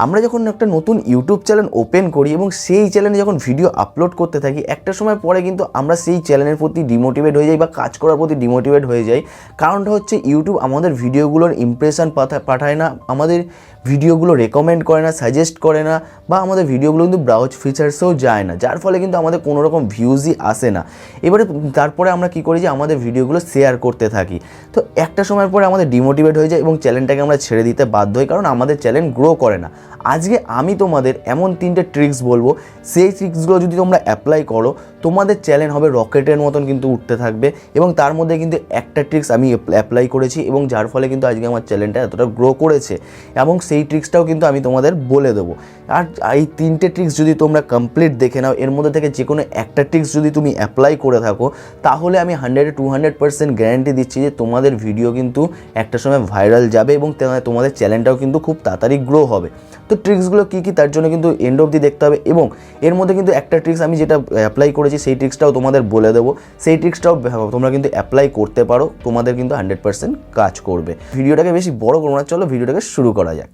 আমরা যখন একটা নতুন ইউটিউব চ্যানেল ওপেন করি এবং সেই চ্যানেলে যখন ভিডিও আপলোড করতে থাকি একটা সময় পরে কিন্তু আমরা সেই চ্যানেলের প্রতি ডিমোটিভেট হয়ে যাই বা কাজ করার প্রতি ডিমোটিভেট হয়ে যাই। কারণটা হচ্ছে ইউটিউব আমাদের ভিডিওগুলোর ইমপ্রেশন পাঠায় না, আমাদের ভিডিওগুলো রেকমেন্ড করে না, সাজেস্ট করে না, বা আমাদের ভিডিওগুলো কিন্তু ব্রাউজ ফিচার্সেও যায় না, যার ফলে কিন্তু আমাদের কোনো রকম ভিউজই আসে না। এবারে তারপরে আমরা কী করি যে আমাদের ভিডিওগুলো শেয়ার করতে থাকি। তো একটা সময় পরে আমাদের ডিমোটিভেট হয়ে যায় এবং চ্যানেলটাকে আমরা ছেড়ে দিতে বাধ্য হই, কারণ আমাদের চ্যানেল গ্রো করে না। আজকে আমি তোমাদের এমন 3টে ট্রিক্স বলবো, সেই ট্রিক্সগুলো যদি তোমরা অ্যাপ্লাই করো তোমাদের চ্যানেল হবে রকেটের মতন কিন্তু উঠতে থাকবে। এবং তার মধ্যে কিন্তু একটা ট্রিক্স আমি অ্যাপ্লাই করেছি এবং যার ফলে কিন্তু আজকে আমার চ্যানেলটা এতটা গ্রো করেছে, এবং সেই ট্রিক্সটাও কিন্তু আমি তোমাদের বলে দেবো। আর এই 3টে ট্রিক্স যদি তোমরা কমপ্লিট দেখে নাও, এর মধ্যে থেকে যে কোনো একটা ট্রিক্স যদি তুমি অ্যাপ্লাই করে থাকো, তাহলে আমি 100-200% গ্যারান্টি দিচ্ছি যে তোমাদের ভিডিও কিন্তু একটা সময় ভাইরাল যাবে এবং তোমাদের চ্যানেলটাও কিন্তু খুব তাড়াতাড়ি গ্রো হবে। তো ট্রিক্সগুলো কী কী তার জন্য কিন্তু এন্ড অবধি দেখতে হবে, এবং এর মধ্যে কিন্তু একটা ট্রিক্স আমি যেটা অ্যাপ্লাই করেছি সেই ট্রিক্সটাও তোমাদের বলে দেবো। সেই ট্রিক্সটাও তোমরা কিন্তু অ্যাপ্লাই করতে পারো, তোমাদের কিন্তু 100% কাজ করবে। ভিডিওটাকে বেশি বড় করবো না, চলো ভিডিওটাকে শুরু করা যাক।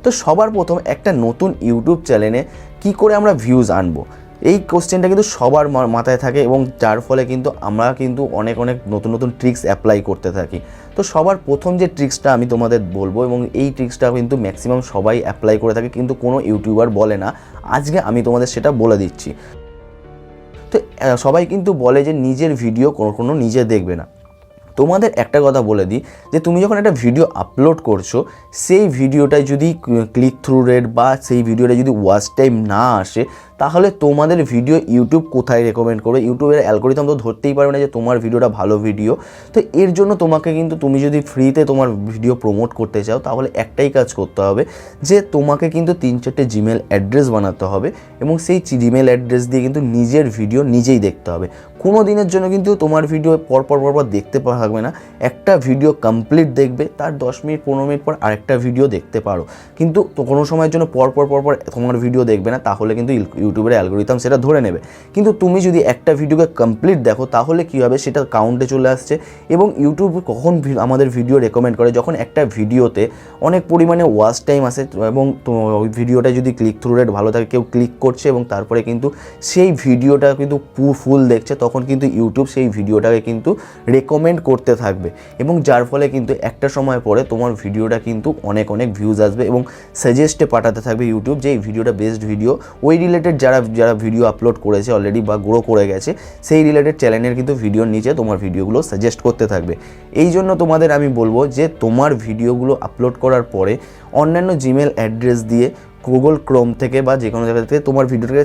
তো সবার প্রথম একটা নতুন ইউটিউব চ্যানেলে কি করে আমরা ভিউজ আনবো, এই কোশ্চেনটা কিন্তু সবার মাথায় থাকে, এবং যার ফলে কিন্তু আমরা কিন্তু অনেক নতুন নতুন ট্রিক্স অ্যাপ্লাই করতে থাকি। তো সবার প্রথম যে ট্রিক্সটা আমি তোমাদের বলবো, এবং এই ট্রিক্সটা কিন্তু ম্যাক্সিমাম সবাই অ্যাপ্লাই করে থাকে কিন্তু কোনো ইউটিউবার বলে না, আজকে আমি তোমাদের সেটা বলে দিচ্ছি। তো সবাই কিন্তু বলে যে নিজের ভিডিও কোনো নিজে দেখবে না। তোমাদের একটা কথা বলে দিই যে তুমি যখন একটা ভিডিও আপলোড করছো, সেই ভিডিওটায় যদি ক্লিক থ্রু রেট বা সেই ভিডিওটা যদি ওয়াচ টাইম না আসে, তাহলে তোমাদের ভিডিও ইউটিউব কোথায় রেকমেন্ড করবে? ইউটিউবের অ্যালগরিদম তো ধরতেই পারবে না যে তোমার ভিডিওটা ভালো ভিডিও। তো এর জন্য তোমাকে কিন্তু, তুমি যদি ফ্রিতে তোমার ভিডিও প্রমোট করতে চাও, তাহলে একটাই কাজ করতে হবে যে তোমাকে কিন্তু 3-4টে জিমেল অ্যাড্রেস বানাতে হবে, এবং সেই জিমেল অ্যাড্রেস দিয়ে কিন্তু নিজের ভিডিও নিজেই দেখতে হবে। কোনো দিনের জন্য কিন্তু তোমার ভিডিও পরপর দেখতে থাকবে না, একটা ভিডিও কমপ্লিট দেখবে, তার 10-15 মিনিট পর আরেকটা ভিডিও দেখতে পারো, কিন্তু তো কোনো সময়ের জন্য পরপর তোমার ভিডিও দেখবে না, তাহলে কিন্তু ইউটিউবের অ্যালগরিদম সেটা ধরে নেবে। কিন্তু তুমি যদি একটা ভিডিওকে কমপ্লিট দেখো, তাহলে কী হবে, সেটা কাউন্টে চলে আসছে। এবং ইউটিউব কখন আমাদের ভিডিও রেকমেন্ড করে, যখন একটা ভিডিওতে অনেক পরিমাণে ওয়াচ টাইম আসে, এবং ওই ভিডিওটা যদি ক্লিক থ্রু রেট ভালো থাকে, কেউ ক্লিক করছে এবং তারপরে কিন্তু সেই ভিডিওটা কিন্তু ফুল দেখছে, তখন কিন্তু ইউটিউব সেই ভিডিওটাকে কিন্তু রেকমেন্ড করতে থাকবে, এবং যার ফলে কিন্তু একটা সময় পরে তোমার ভিডিওটা কিন্তু অনেক ভিউজ আসবে, এবং সাজেস্টে পাঠাতে থাকবে ইউটিউব যে এই ভিডিওটা বেস্ট ভিডিও। ওই রিলেটেড যারা ভিডিও আপলোড করেছে অলরেডি বা গ্রো করে গেছে, সেই রিলেটেড চ্যানেলের কিন্তু ভিডিওর নিচে তোমার ভিডিওগুলো সাজেস্ট করতে থাকবে। এই জন্য তোমাদের আমি বলবো যে তোমার ভিডিওগুলো আপলোড করার পরে অন্যান্য জিমেল অ্যাড্রেস দিয়ে গুগল ক্রোম থেকে বা যে কোনো জায়গা থেকে তোমার ভিডিওটাকে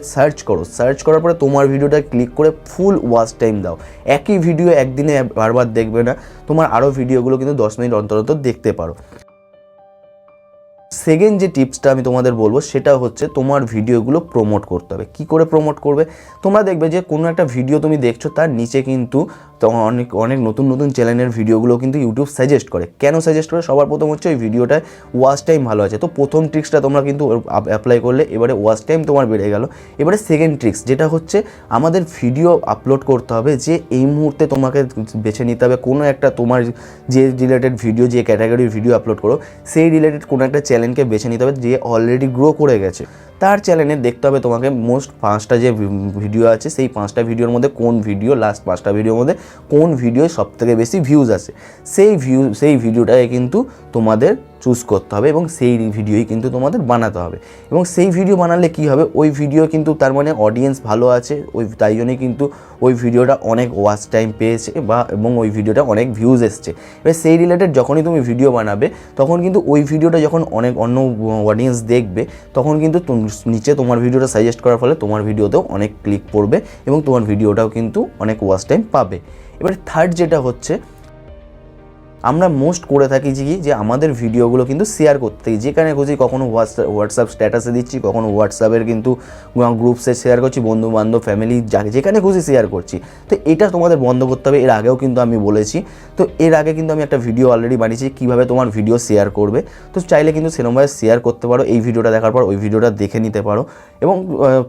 সার্চ করার পরে তোমার ভিডিওটা ক্লিক করে ফুল ওয়াচ টাইম দাও। একই ভিডিও একদিনে বারবার দেখবে না, তোমার আরও ভিডিওগুলো কিন্তু 10 মিনিট অন্তর দেখতে পারো। সেকেন্ড যে টিপসটা আমি তোমাদের বলবো, সেটা হচ্ছে তোমার ভিডিওগুলো প্রমোট করতে হবে। কী করে প্রমোট করবে? তোমরা দেখবে যে কোনো একটা ভিডিও তুমি দেখছো, তার নিচে কিন্তু তখন অনেক নতুন চ্যানেলের ভিডিওগুলো কিন্তু ইউটিউব সাজেস্ট করে। কেন সাজেস্ট করে? সবার প্রথম হচ্ছে ওই ভিডিওটায় ওয়াচ টাইম ভালো আছে। তো প্রথম ট্রিক্সটা তোমরা কিন্তু অ্যাপ্লাই করলে, এবারে ওয়াচ টাইম তোমার বেড়ে গেল। এবারে সেকেন্ড ট্রিক্স যেটা হচ্ছে, আমাদের ভিডিও আপলোড করতে হবে যে এই মুহূর্তে তোমাকে বেছে নিতে হবে কোনো একটা, তোমার যে রিলেটেড ভিডিও, যে ক্যাটাগরির ভিডিও আপলোড করো, সেই রিলেটেড কোনো একটা চ্যানেলকে বেছে নিতে হবে যে অলরেডি গ্রো করে গেছে। তার চ্যানেলে দেখতে হবে তোমাকে মোস্ট 5টা যে ভিডিও আছে, সেই 5টা ভিডিওর মধ্যে কোন ভিডিও, লাস্ট 5টা ভিডিওর মধ্যে কোন ভিডিও সবথেকে বেশি ভিউজ আসে, সেই ভিডিওটাকে কিন্তু তোমাদের চুজ করতে হবে, এবং সেই ভিডিওই কিন্তু তোমাদের বানাতে হবে। এবং সেই ভিডিও বানালে কি হবে, ওই ভিডিও কিন্তু তার মানে অডিয়েন্স ভালো আছে, তাই জন্যই কিন্তু ওই ভিডিওটা অনেক ওয়াচ টাইম পেয়েছে এবং ওই ভিডিওটা অনেক ভিউজ এসছে। এবার সেই রিলেটেড যখনই তুমি ভিডিও বানাবে, তখন কিন্তু ওই ভিডিওটা যখন অন্য অডিয়েন্স দেখবে, তখন কিন্তু নিচে তোমার ভিডিওটা সাজেস্ট করার ফলে তোমার ভিডিওতেও অনেক ক্লিক পড়বে, এবং তোমার ভিডিওটাও কিন্তু অনেক ওয়াচ টাইম পাবে। এবার থার্ড যেটা হচ্ছে, আমরা মোস্ট করে থাকি যে আমাদের ভিডিওগুলো কিন্তু শেয়ার করতে থাকি, যেখানে খুশি, কখনো হোয়াটসঅ্যাপ স্ট্যাটাসে দিচ্ছি, কখনো হোয়াটসঅ্যাপের কিন্তু গ্রুপসে শেয়ার করছি, বন্ধু বান্ধব ফ্যামিলি যাকে যেখানে খুশি শেয়ার করছি। তো এটা তোমাদের বন্ধ করতে হবে। এর আগেও কিন্তু আমি বলেছি, তো এর আগে কিন্তু আমি একটা ভিডিও অলরেডি বানিয়েছি কীভাবে তোমার ভিডিও শেয়ার করবে। তো চাইলে কিন্তু সেরকমভাবে শেয়ার করতে পারো, এই ভিডিওটা দেখার পর ওই ভিডিওটা দেখে নিতে পারো, এবং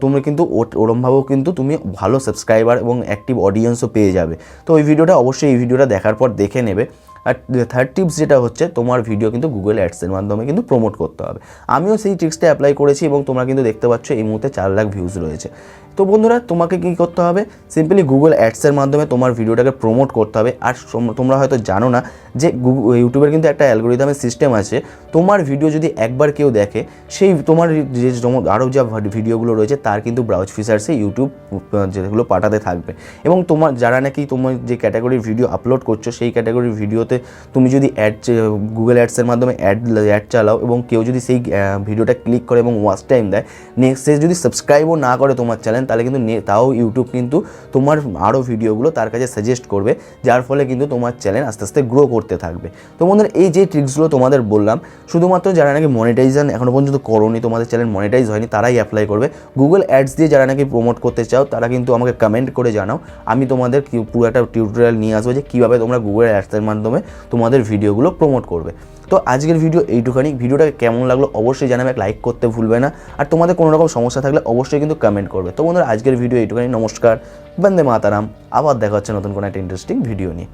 তুমি কিন্তু ওরমভাবেও কিন্তু তুমি ভালো সাবস্ক্রাইবার এবং অ্যাক্টিভ অডিয়েন্সও পেয়ে যাবে। তো ওই ভিডিওটা অবশ্যই এই ভিডিওটা দেখার পর দেখে নেবে। আর থার্ড টিপস যেটা হচ্ছে, তোমার ভিডিও কিন্তু গুগল অ্যাডসের মাধ্যমে কিন্তু প্রমোট করতে হবে। আমিও সেই ট্রিক্সটা অ্যাপ্লাই করেছি এবং তোমরা কিন্তু দেখতে পাচ্ছ এই মুহূর্তে 4 লাখ ভিউজ রয়েছে। তো বন্ধুরা, তোমাকে কী করতে হবে, সিম্পলি গুগল অ্যাডসের মাধ্যমে তোমার ভিডিওটাকে প্রমোট করতে হবে। আর তোমরা হয়তো জানো না যে ইউটিউবের কিন্তু একটা অ্যালগোরিদমের সিস্টেম আছে। তোমার ভিডিও যদি একবার কেউ দেখে, সেই তোমার যে আরও যা ভিডিওগুলো রয়েছে তার কিন্তু ব্রাউজ ফিচার্সে ইউটিউব যেগুলো পাঠাতে থাকবে। এবং তোমার যারা নাকি তোমার যে ক্যাটাগরির ভিডিও আপলোড করছো, সেই ক্যাটাগরির ভিডিওতে তুমি যদি গুগল অ্যাডসের মাধ্যমে অ্যাড চালাও এবং কেউ যদি সেই ভিডিওটা ক্লিক করে এবং ওয়াচ টাইম দেয়, নেক্সট সে যদি সাবস্ক্রাইবও না করে তোমার চ্যানেল, তাহলে কিন্তু তাও ইউটিউব কিন্তু তোমার আরও ভিডিওগুলো তার কাছে সাজেস্ট করবে, যার ফলে কিন্তু তোমার চ্যানেল আস্তে আস্তে গ্রো করতে থাকবে। তো বন্ধুরা, এই যে ট্রিক্সগুলো তোমাদের বললাম, শুধুমাত্র যারা নাকি মনিটাইজেশন এখনও পর্যন্ত করোনি, তোমাদের চ্যানেল মনিটাইজ হয়নি, তারাই অ্যাপ্লাই করবে। গুগল অ্যাডস দিয়ে যারা নাকি প্রমোট করতে চাও, তারা কিন্তু আমাকে কমেন্ট করে জানাও, আমি তোমাদের পুরো একটা টিউটোরিয়াল নিয়ে আসবো যে কীভাবে তোমরা গুগল অ্যাডসের মাধ্যমে তোমাদের ভিডিওগুলো প্রমোট করবে। তো আজকের ভিডিও এইটুখানি। ভিডিওটাকে কেমন লাগলো অবশ্যই জানাবে, লাইক করতে ভুলবে না। আর তোমাদের কোনো রকম সমস্যা থাকলে অবশ্যই কিন্তু কমেন্ট করবে। তো বন্ধুরা, আজকের ভিডিও এইটুখানি। নমস্কার, বন্দে মাতারাম। আবার দেখা হচ্ছে নতুন কোনো একটা ইন্টারেস্টিং ভিডিও নিয়ে।